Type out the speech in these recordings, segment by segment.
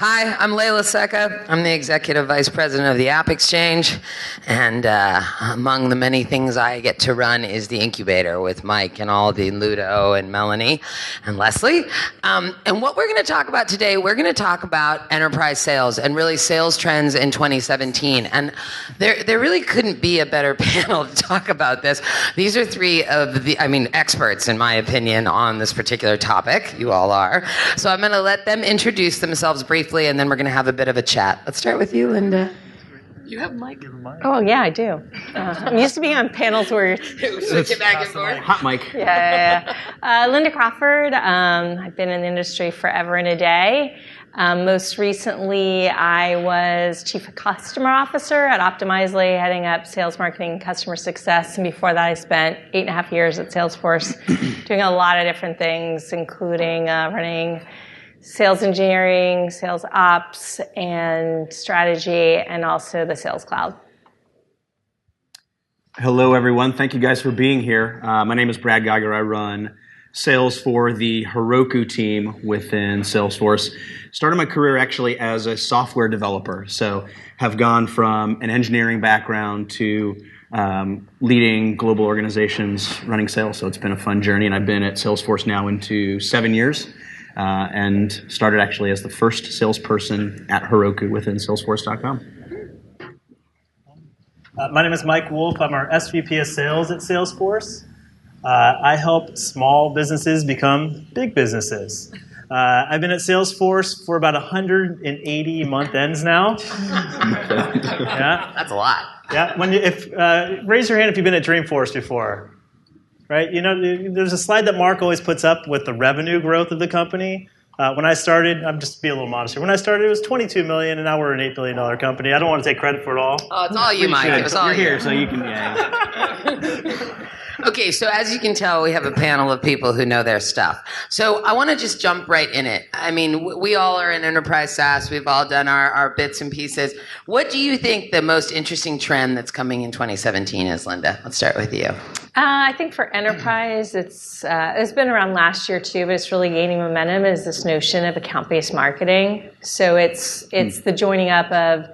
Hi, I'm Layla Secca. I'm the Executive Vice President of the App Exchange, and among the many things I get to run is the incubator with Mike and Aldi, Ludo, and Melanie, and Leslie. And what we're going to talk about today, we're going to talk about enterprise sales and really sales trends in 2017. And there really couldn't be a better panel to talk about this. These are three of the, experts, in my opinion, on this particular topic. You all are. So I'm going to let them introduce themselves briefly, and then we're going to have a bit of a chat. Let's start with you, Linda. You have a mic. Oh, yeah, I do. I'm used to being on panels where you're switching back and forth. Hot mic. Yeah. Linda Crawford. I've been in the industry forever and a day. Most recently, I was Chief Customer Officer at Optimizely, heading up sales, marketing, and customer success. And before that, I spent 8.5 years at Salesforce doing a lot of different things, including running sales engineering, sales ops, and strategy, and also the Sales Cloud. Hello, everyone. Thank you guys for being here. My name is Brad Geiger. I run sales for the Heroku team within Salesforce. Started my career actually as a software developer, so have gone from an engineering background to leading global organizations running sales. So it's been a fun journey, and I've been at Salesforce now into 7 years. And started actually as the first salesperson at Heroku within Salesforce.com. My name is Mike Wolfe. I'm our SVP of Sales at Salesforce. I help small businesses become big businesses. I've been at Salesforce for about 180 month ends now. Yeah, that's a lot. Yeah. Raise your hand if you've been at Dreamforce before. Right, there's a slide that Mark always puts up with the revenue growth of the company. When I started, I'm just being a little modest here. When I started, it was $22 million, and now we're an $8 billion company. I don't want to take credit for it all. Oh, it's all you, Mike. It was all You're you. here, so you can. Yeah. Okay, so as you can tell, we have a panel of people who know their stuff. So I want to just jump right in it. I mean, we all are in enterprise SaaS. We've all done our bits and pieces. What do you think the most interesting trend that's coming in 2017 is, Linda? Let's start with you. I think for enterprise, it's been around last year too, but it's really gaining momentum, is this notion of account-based marketing. So it's the joining up of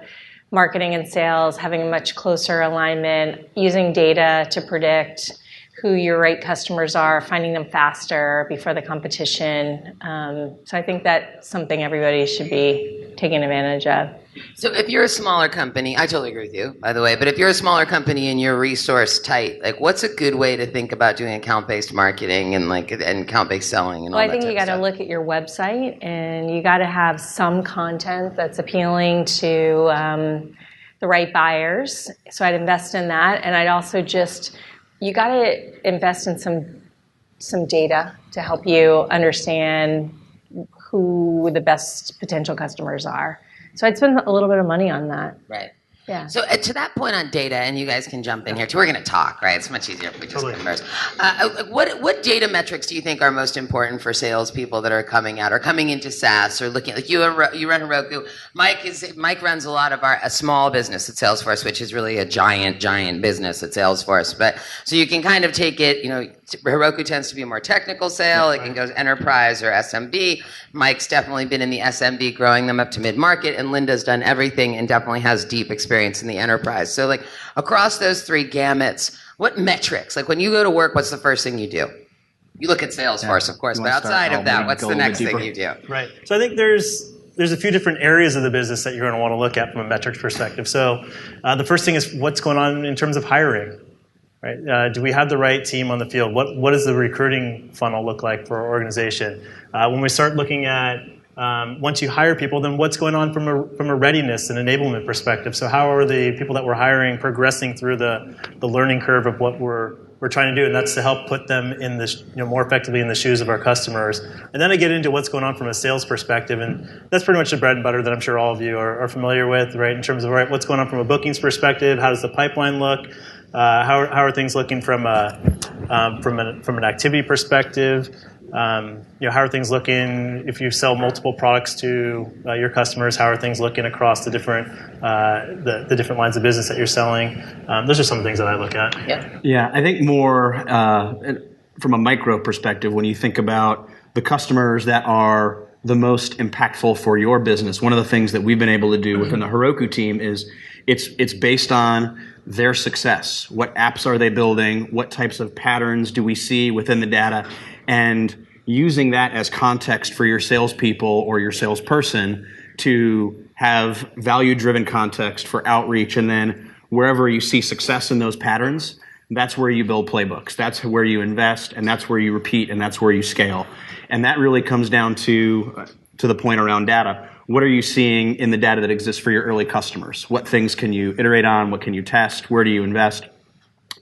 marketing and sales, having a much closer alignment, using data to predict who your right customers are, finding them faster before the competition. So I think that's something everybody should be taking advantage of. So if you're a smaller company, I totally agree with you, by the way, but if you're a smaller company and you're resource tight, like what's a good way to think about doing account-based marketing and account-based selling and all that? Well, I think you got to look at your website, and you got to have some content that's appealing to the right buyers. So I'd invest in that, and I'd also you got to invest in some data to help you understand who the best potential customers are. So I'd spend a little bit of money on that. Right. Yeah. So to that point on data, and you guys can jump in here too. We're going to talk, right? It's much easier if we just converse. What data metrics do you think are most important for salespeople that are coming out or coming into SaaS or looking? Like you run Heroku. Mike runs a lot of a small business at Salesforce, which is really a giant business at Salesforce. But so you can kind of take it. Heroku tends to be a more technical sale. It can go to enterprise or SMB. Mike's definitely been in the SMB, growing them up to mid-market, and Linda's done everything and definitely has deep experience in the enterprise. So across those three gammets, what metrics? Like when you go to work, what's the first thing you do? You look at Salesforce, of course, but outside of that, what's the next thing you do? Right. So I think there's a few different areas of the business that you're going to want to look at from a metrics perspective. So the first thing is what's going on in terms of hiring. Right? Do we have the right team on the field? What does the recruiting funnel look like for our organization? When we start looking at once you hire people, then what's going on from a readiness and enablement perspective? So how are the people that we're hiring progressing through the learning curve of what we're trying to do? And that's to help put them in more effectively in the shoes of our customers. And then I get into what's going on from a sales perspective, and that's pretty much the bread and butter that I'm sure all of you are familiar with, right? In terms of what's going on from a bookings perspective, how does the pipeline look? How are things looking from an activity perspective? How are things looking if you sell multiple products to your customers? How are things looking across the different the different lines of business that you're selling? Those are some of the things that I look at. Yeah, I think more from a micro perspective, when you think about the customers that are the most impactful for your business, one of the things that we've been able to do within the Heroku team is it's based on their success. What apps are they building? What types of patterns do we see within the data? And using that as context for your salespeople or your salesperson to have value-driven context for outreach, and then wherever you see success in those patterns, that's where you build playbooks. That's where you invest, and that's where you repeat, and that's where you scale. And that really comes down to the point around data. What are you seeing in the data that exists for your early customers? What things can you iterate on? What can you test? Where do you invest?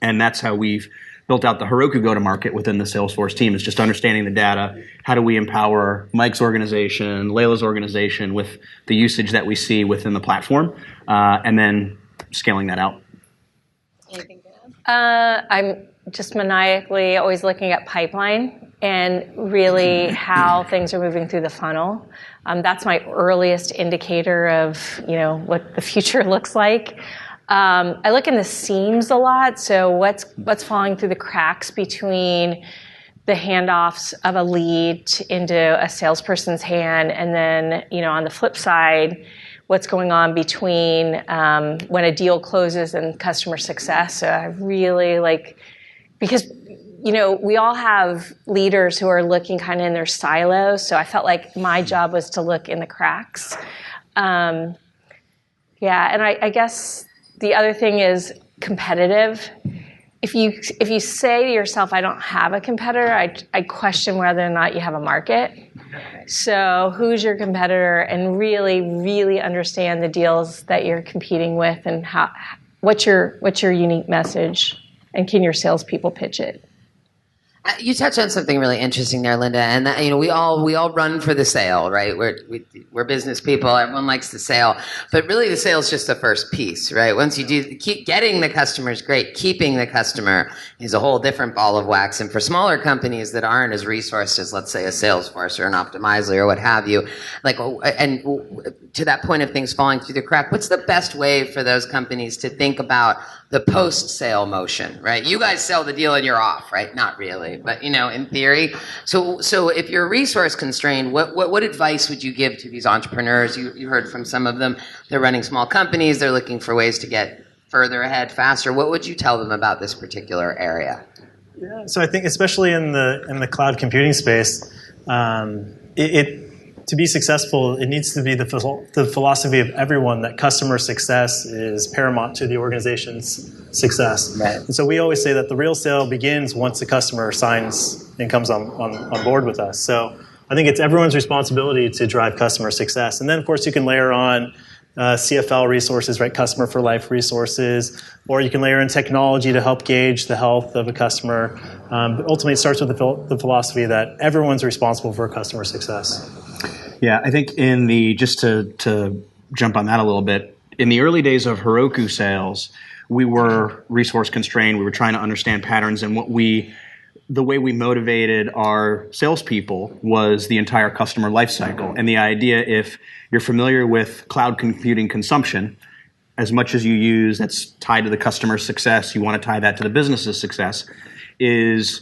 And that's how we've built out the Heroku go-to-market within the Salesforce team, is just understanding the data. How do we empower Mike's organization, Layla's organization with the usage that we see within the platform, and then scaling that out. Anything to add? I'm just maniacally always looking at pipeline and really how things are moving through the funnel. That's my earliest indicator of what the future looks like. I look in the seams a lot, so what's falling through the cracks between the handoffs of a lead into a salesperson's hand, and then on the flip side, what's going on between when a deal closes and customer success. So I really because we all have leaders who are looking kind of in their silos, so I felt like my job was to look in the cracks. And I guess the other thing is competitive. If you say to yourself, I don't have a competitor, I question whether or not you have a market. So who's your competitor, and really, really understand the deals that you're competing with, and what's your unique message, and can your salespeople pitch it? You touched on something really interesting there, Linda, and that, we all run for the sale, right? We're business people. Everyone likes the sale, but really the sale is just the first piece, right? Once you keep getting the customer is great. Keeping the customer is a whole different ball of wax. And for smaller companies that aren't as resourced as, let's say, a Salesforce or an Optimizely or what have you, and to that point of things falling through the crack, what's the best way for those companies to think about the post-sale motion, right? You guys sell the deal and you're off, right? Not really, but in theory. So if you're resource constrained, what advice would you give to these entrepreneurs? You heard from some of them. They're running small companies. They're looking for ways to get further ahead faster. What would you tell them about this particular area? Yeah, so I think especially in the cloud computing space, to be successful, it needs to be the philosophy of everyone that customer success is paramount to the organization's success. Right. And so we always say that the real sale begins once the customer signs and comes on board with us. So I think it's everyone's responsibility to drive customer success. And then, of course, you can layer on CFL resources, right? Customer for life resources, or you can layer in technology to help gauge the health of a customer. But ultimately, it starts with the philosophy that everyone's responsible for customer success. Yeah, I think just to jump on that a little bit, in the early days of Heroku sales, we were resource constrained. We were trying to understand patterns, and the way we motivated our salespeople was the entire customer lifecycle. And the idea, if you're familiar with cloud computing consumption, as much as you use that's tied to the customer's success, you want to tie that to the business's success, is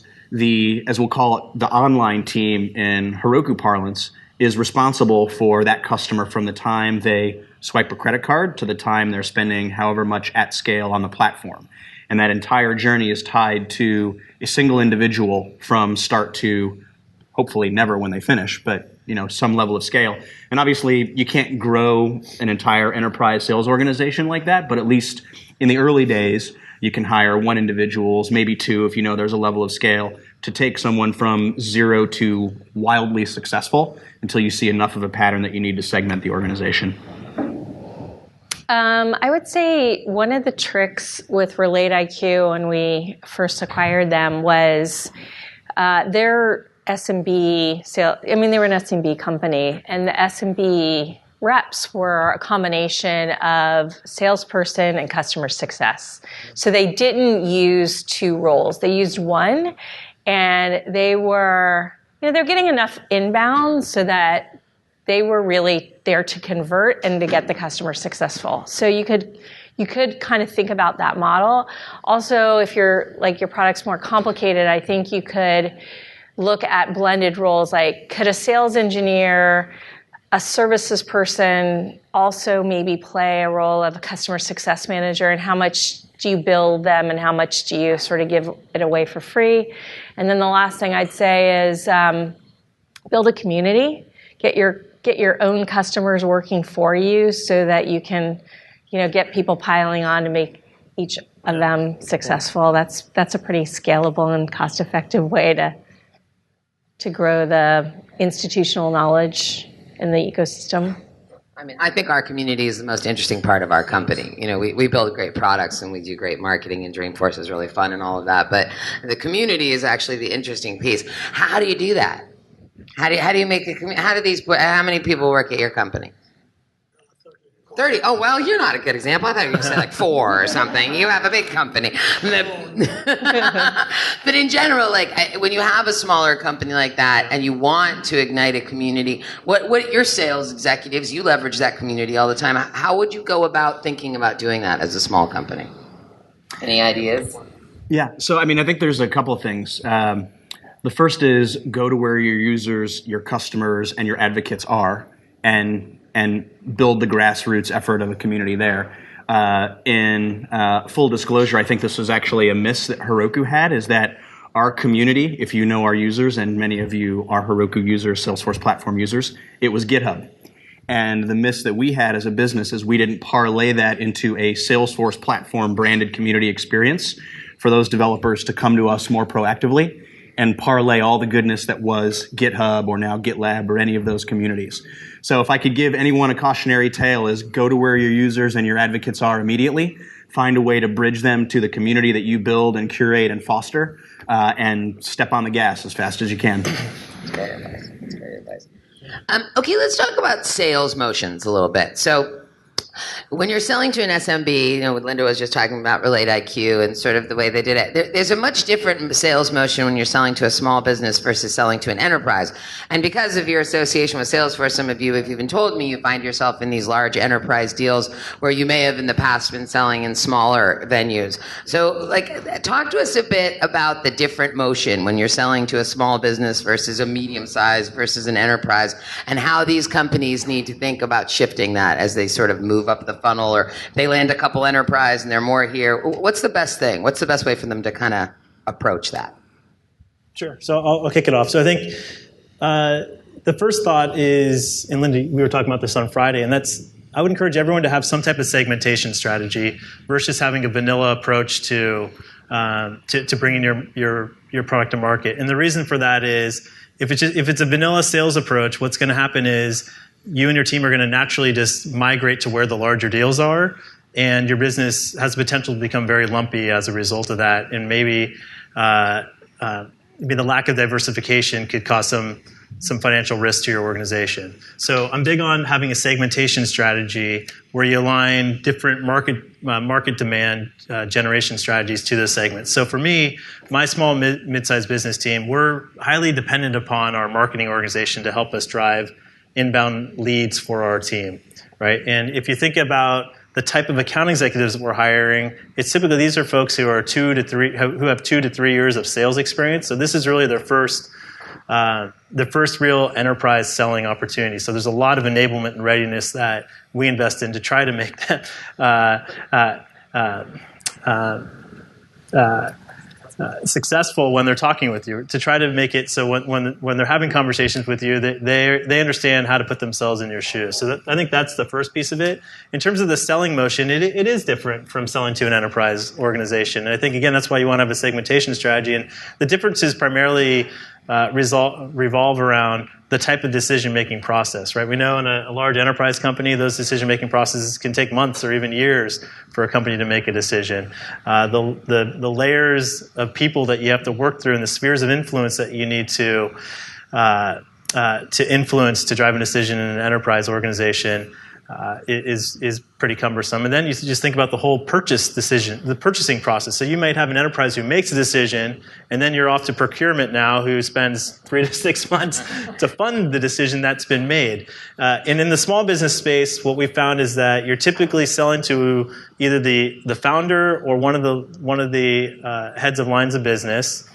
as we'll call it, the online team in Heroku parlance is responsible for that customer from the time they swipe a credit card to the time they're spending however much at scale on the platform. And that entire journey is tied to a single individual from start to hopefully never when they finish, but some level of scale. And obviously you can't grow an entire enterprise sales organization like that, but at least in the early days, you can hire one individuals, maybe two if there's a level of scale, to take someone from zero to wildly successful until you see enough of a pattern that you need to segment the organization. I would say one of the tricks with Relate IQ when we first acquired them was their SMB sale. I mean, they were an SMB company, and the SMB reps were a combination of salesperson and customer success. So they didn't use two roles; they used one, and they were, they're getting enough inbound so that they were really there to convert and to get the customer successful. So you could kind of think about that model. Also, if your product's more complicated, I think you could look at blended roles, like could a sales engineer, a services person also maybe play a role of a customer success manager, and how much do you build them and how much do you sort of give it away for free? And then the last thing I'd say is build a community, get your own customers working for you so that you can, get people piling on to make each of them successful. That's a pretty scalable and cost-effective way to grow the institutional knowledge in the ecosystem. I mean, I think our community is the most interesting part of our company. We build great products and we do great marketing, and Dreamforce is really fun and all of that. But the community is actually the interesting piece. How do you do that? How do you make a community? How many people work at your company? 30. Oh, well, you're not a good example. I thought you were going to say like 4 or something. You have a big company. But in general, when you have a smaller company like that and you want to ignite a community, what your sales executives, you leverage that community all the time. How would you go about thinking about doing that as a small company? Any ideas? Yeah. So, I think there's a couple of things. The first is go to where your users, your customers, and your advocates are, and build the grassroots effort of a community there. In full disclosure, I think this was actually a miss that Heroku had, is that our community, if you know our users, and many of you are Heroku users, Salesforce platform users, it was GitHub. And the miss that we had as a business is we didn't parlay that into a Salesforce platform branded community experience for those developers to come to us more proactively and parlay all the goodness that was GitHub or now GitLab or any of those communities. So if I could give anyone a cautionary tale, is go to where your users and your advocates are immediately, find a way to bridge them to the community that you build and curate and foster, and step on the gas as fast as you can. That's great advice. That's great advice. Okay, let's talk about sales motions a little bit. So when you're selling to an SMB, what Linda was just talking about, Relate IQ and sort of the way they did it, there's a much different sales motion when you're selling to a small business versus selling to an enterprise. And because of your association with Salesforce, some of you have even told me you find yourself in these large enterprise deals where you may have in the past been selling in smaller venues. So, talk to us a bit about the different motion when you're selling to a small business versus a medium-sized versus an enterprise, and how these companies need to think about shifting that as they sort of move up the funnel, or they land a couple enterprise and they're more here. What's the best thing? What's the best way for them to kind of approach that? Sure. So I'll kick it off. So I think the first thought is, and Linda, we were talking about this on Friday, and I would encourage everyone to have some type of segmentation strategy versus having a vanilla approach to bringing your product to market. And the reason for that is if it's a vanilla sales approach, what's going to happen is you and your team are going to naturally just migrate to where the larger deals are, and your business has the potential to become very lumpy as a result of that. And maybe the lack of diversification could cause some financial risk to your organization. So I'm big on having a segmentation strategy where you align different market demand generation strategies to the segments. So for me, my small mid-sized business team, we're highly dependent upon our marketing organization to help us drive inbound leads for our team, right? And if you think about the type of account executives that we're hiring, it's typically these are folks who are 2 to 3 who have 2 to 3 years of sales experience. So this is really their first real enterprise selling opportunity. So there's a lot of enablement and readiness that we invest in to try to make that successful when they're talking with you, to try to make it so when they're having conversations with you, they understand how to put themselves in your shoes. So I think that's the first piece of it. In terms of the selling motion, it is different from selling to an enterprise organization. And I think, again, that's why you want to have a segmentation strategy. And the differences primarily revolve around the type of decision-making process, right? We know in a large enterprise company, those decision-making processes can take months or even years for a company to make a decision. The layers of people that you have to work through and the spheres of influence that you need to influence to drive a decision in an enterprise organization is pretty cumbersome. And then you just think about the whole the purchasing process. So you might have an enterprise who makes a decision, and then you're off to procurement now, who spends 3 to 6 months to fund the decision that's been made. And in the small business space, what we found is that you're typically selling to either the founder or one of the heads of lines of business,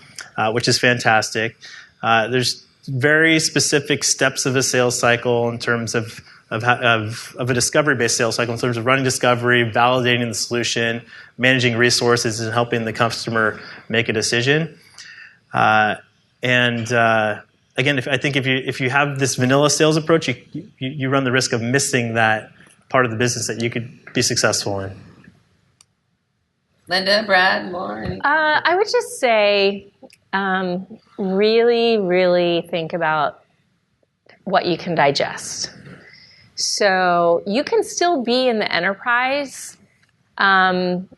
which is fantastic. There's very specific steps of a sales cycle in terms of a discovery-based sales cycle, in terms of running discovery, validating the solution, managing resources, and helping the customer make a decision. Again, I think if you have this vanilla sales approach, you run the risk of missing that part of the business that you could be successful in. Linda, Brad, more? I would just say really, really think about what you can digest. So you can still be in the enterprise, but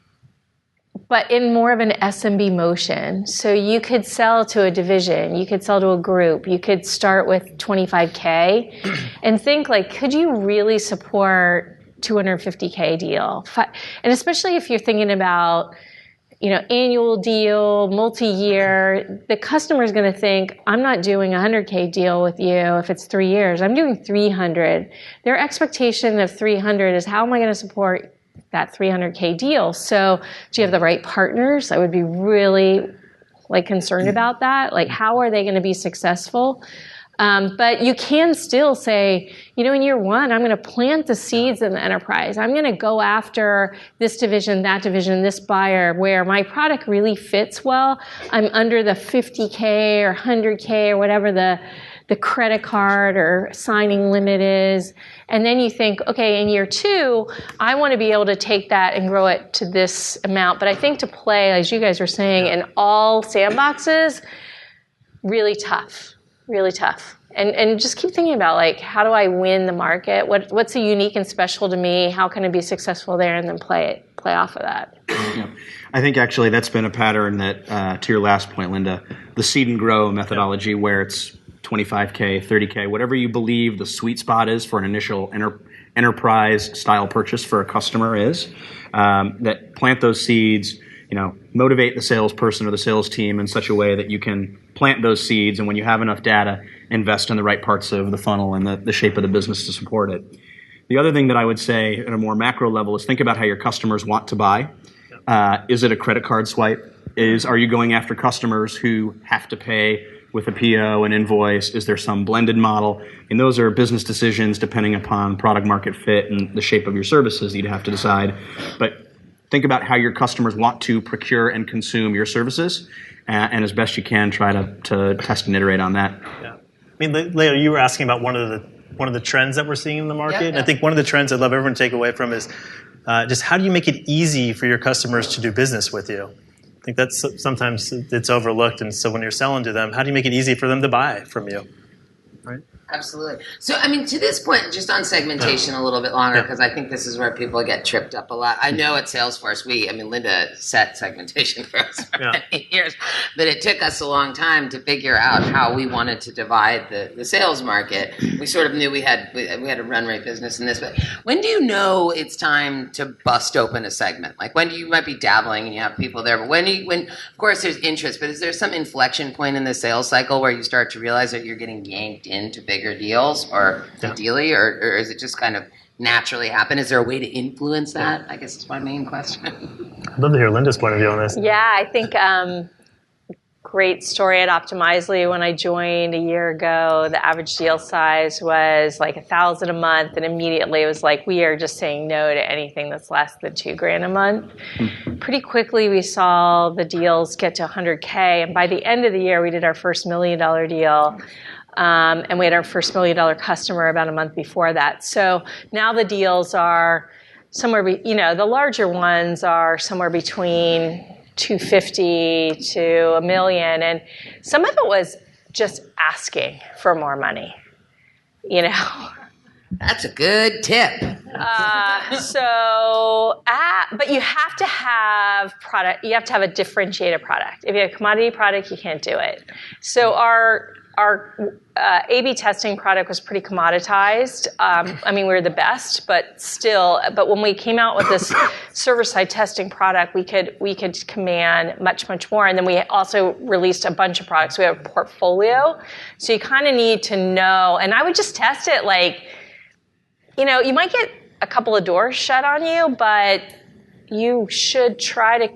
in more of an SMB motion. So you could sell to a division, you could sell to a group, you could start with $25K and think like, could you really support $250K deal? And especially if you're thinking about, annual deal, multi-year, the customer is going to think, I'm not doing a $100K deal with you if it's 3 years. I'm doing 300. Their expectation of 300 is, how am I going to support that 300K deal? So do you have the right partners? I would be really concerned about that. How are they going to be successful? But you can still say, in year one, I'm going to plant the seeds in the enterprise. I'm going to go after this division, that division, this buyer, where my product really fits well. I'm under the 50K or 100K or whatever the credit card or signing limit is. And then you think, okay, in year two, I want to be able to take that and grow it to this amount. But I think to play, as you guys were saying, in all sandboxes, really tough. Really tough. And just keep thinking about how do I win the market? What's unique and special to me? How can I be successful there? And then play off of that. Yeah. I think actually that's been a pattern that, to your last point, Linda, the seed and grow methodology, where it's 25K, 30K, whatever you believe the sweet spot is for an initial enterprise style purchase for a customer is, that plant those seeds, motivate the salesperson or the sales team in such a way that you can plant those seeds, and when you have enough data, invest in the right parts of the funnel and the shape of the business to support it. The other thing that I would say at a more macro level is think about how your customers want to buy. Is it a credit card swipe? Are you going after customers who have to pay with a PO, an invoice? Is there some blended model? And those are business decisions depending upon product market fit and the shape of your services that you'd have to decide. But think about how your customers want to procure and consume your services, and as best you can, try to test and iterate on that. Yeah. Leo, you were asking about one of the trends that we're seeing in the market. Yeah. And I think one of the trends I'd love everyone to take away from is just how do you make it easy for your customers to do business with you? I think that's sometimes it's overlooked. And so when you're selling to them, how do you make it easy for them to buy from you? Right? Absolutely. So, to this point, just on segmentation a little bit longer, because I think this is where people get tripped up a lot. I know at Salesforce, Linda set segmentation for us for many years, but it took us a long time to figure out how we wanted to divide the sales market. We sort of knew we had a run rate business in this, but when do you know it's time to bust open a segment? When you might be dabbling and you have people there, but when of course there's interest, but is there some inflection point in the sales cycle where you start to realize that you're getting yanked into bigger deals, or ideally, or is it just kind of naturally happen? Is there a way to influence that? I guess is my main question. I'd love to hear Linda's point of view on this. Yeah, I think great story at Optimizely. When I joined a year ago, the average deal size was $1,000 a month, and immediately it was we are just saying no to anything that's less than $2,000 a month. Pretty quickly, we saw the deals get to $100K, and by the end of the year, we did our first $1 million deal. And we had our first $1 million customer about a month before that. So now the deals are somewhere, the larger ones are somewhere between $250,000 to $1 million, and some of it was just asking for more money. That's a good tip. But you have to have product. You have to have a differentiated product. If you have a commodity product, you can't do it. So our A/B testing product was pretty commoditized. We were the best, but still. But when we came out with this server-side testing product, we could command much more. And then we also released a bunch of products. We have a portfolio, so you kind of need to know. And I would just test it. You might get a couple of doors shut on you, but you should try to,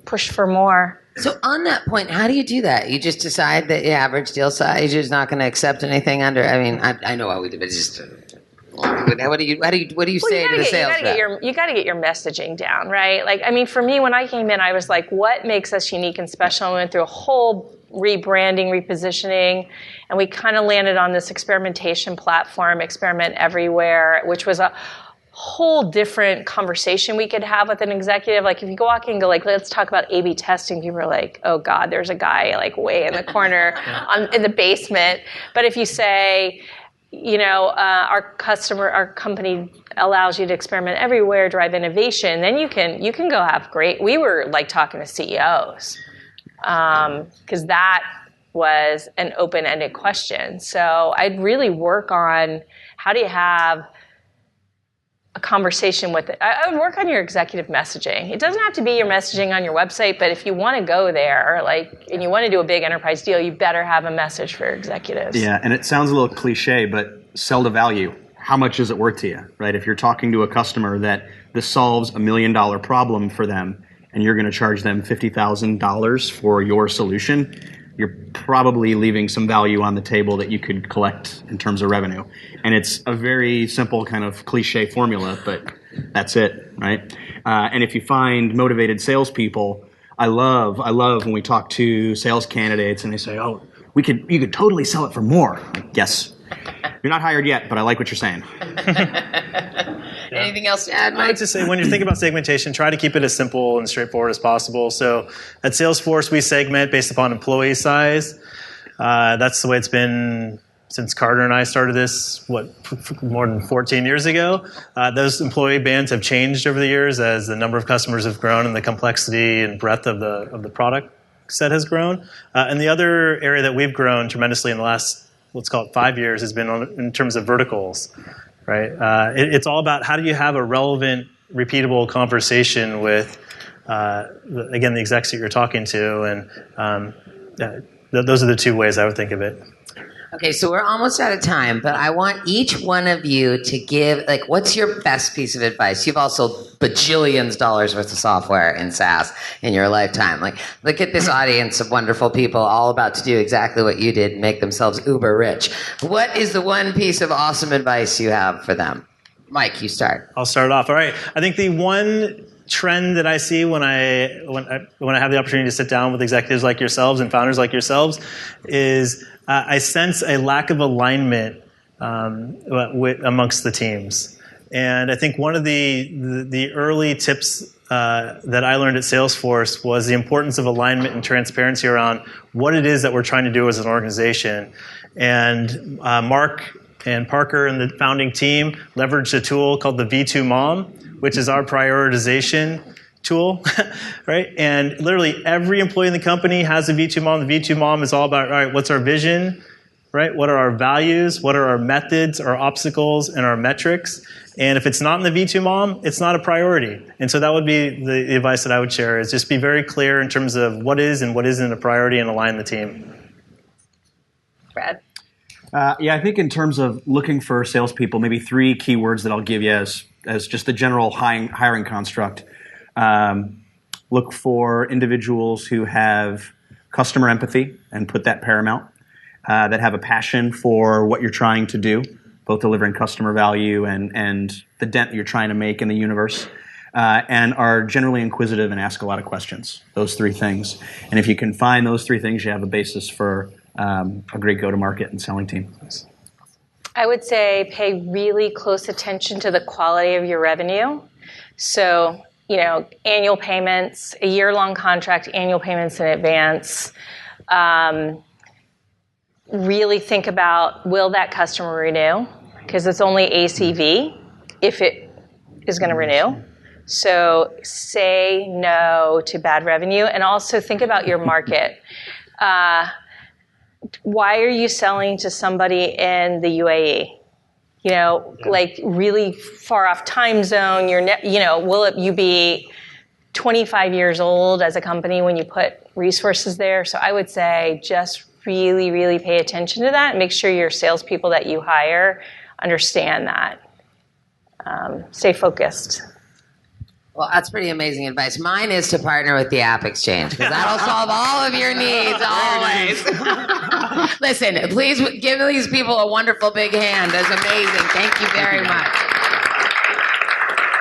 push for more. So on that point, how do you do that? You just decide that the average deal size is not going to accept anything under. I mean, I know how we do, but it's just. What do you say to the sales rep? You got to get your messaging down, right? Like, I mean, for me, when I came in, I was like, what makes us unique and special? And we went through a whole rebranding, repositioning, and we kind of landed on this experimentation platform, Experiment Everywhere, which was a whole different conversation we could have with an executive. Like if you go walk in and go like, let's talk about A/B testing, people are like, oh God, there's a guy like way in the corner in the basement. But if you say, our company allows you to experiment everywhere, drive innovation, then you can go have great. We were like talking to CEOs because that was an open-ended question. So I'd really work on how do you have a conversation with it. I would work on your executive messaging. It doesn't have to be your messaging on your website, but if you want to go there, and you want to do a big enterprise deal, you better have a message for executives. Yeah, and it sounds a little cliche, but sell to value. How much is it worth to you, right? If you're talking to a customer that this solves $1 million problem for them, and you're going to charge them $50,000 for your solution, you're probably leaving some value on the table that you could collect in terms of revenue. And it's a very simple kind of cliche formula, but that's it, right? And if you find motivated salespeople, I love when we talk to sales candidates and they say, "Oh, you could totally sell it for more." Like, yes, you're not hired yet, but I like what you're saying. Anything else to add, Mike? I would just say when you're thinking about segmentation, try to keep it as simple and straightforward as possible. So at Salesforce, we segment based upon employee size. That's the way it's been since Carter and I started this, more than 14 years ago. Those employee bands have changed over the years as the number of customers have grown and the complexity and breadth of the product set has grown. And the other area that we've grown tremendously in the last, let's call it 5 years, has been in terms of verticals. Right, it's all about how do you have a relevant, repeatable conversation with, the execs that you're talking to, and those are the two ways I would think of it. Okay, so we're almost out of time, but I want each one of you to give, what's your best piece of advice? You've also bajillions dollars worth of software in SaaS in your lifetime. Look at this audience of wonderful people all about to do exactly what you did and make themselves uber rich. What is the one piece of awesome advice you have for them? Mike, you start. I'll start off. All right. I think the one trend that I see when I have the opportunity to sit down with executives like yourselves and founders like yourselves is I sense a lack of alignment amongst the teams. And I think one of the early tips that I learned at Salesforce was the importance of alignment and transparency around what it is that we're trying to do as an organization. And Mark and Parker and the founding team leveraged a tool called the V2 Mom, which is our prioritization tool, right? And literally every employee in the company has a V2 Mom. The V2 Mom is all about, all right, what's our vision, right? What are our values? What are our methods, our obstacles, and our metrics? And if it's not in the V2 Mom, it's not a priority. And so that would be the advice that I would share, is just be very clear in terms of what is and what isn't a priority and align the team. Brad? I think in terms of looking for salespeople, maybe 3 keywords that I'll give you as just the general hiring construct. Look for individuals who have customer empathy and put that paramount, that have a passion for what you're trying to do, both delivering customer value and the dent that you're trying to make in the universe, and are generally inquisitive and ask a lot of questions. Those 3 things. And if you can find those 3 things, you have a basis for a great go-to-market and selling team. I would say pay really close attention to the quality of your revenue. So, annual payments, a year-long contract, annual payments in advance. Really think about, will that customer renew? Because it's only ACV if it is going to renew. So say no to bad revenue. And also think about your market. Why are you selling to somebody in the UAE? Really far off time zone. Will you be 25 years old as a company when you put resources there? So I would say just really, really pay attention to that. Make sure your salespeople that you hire understand that. Stay focused. Well, that's pretty amazing advice. Mine is to partner with the App Exchange, because that'll solve all of your needs, always. Listen, please give these people a wonderful big hand. That's amazing. Thank you very much.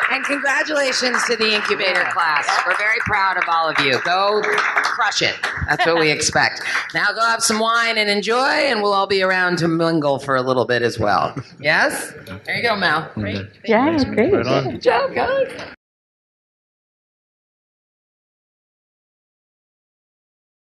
And congratulations to the incubator class. We're very proud of all of you. Go crush it. That's what we expect. Now go have some wine and enjoy, and we'll all be around to mingle for a little bit as well. Yes? There you go, Mel. Great. Yeah, great. Right on. Good job, guys.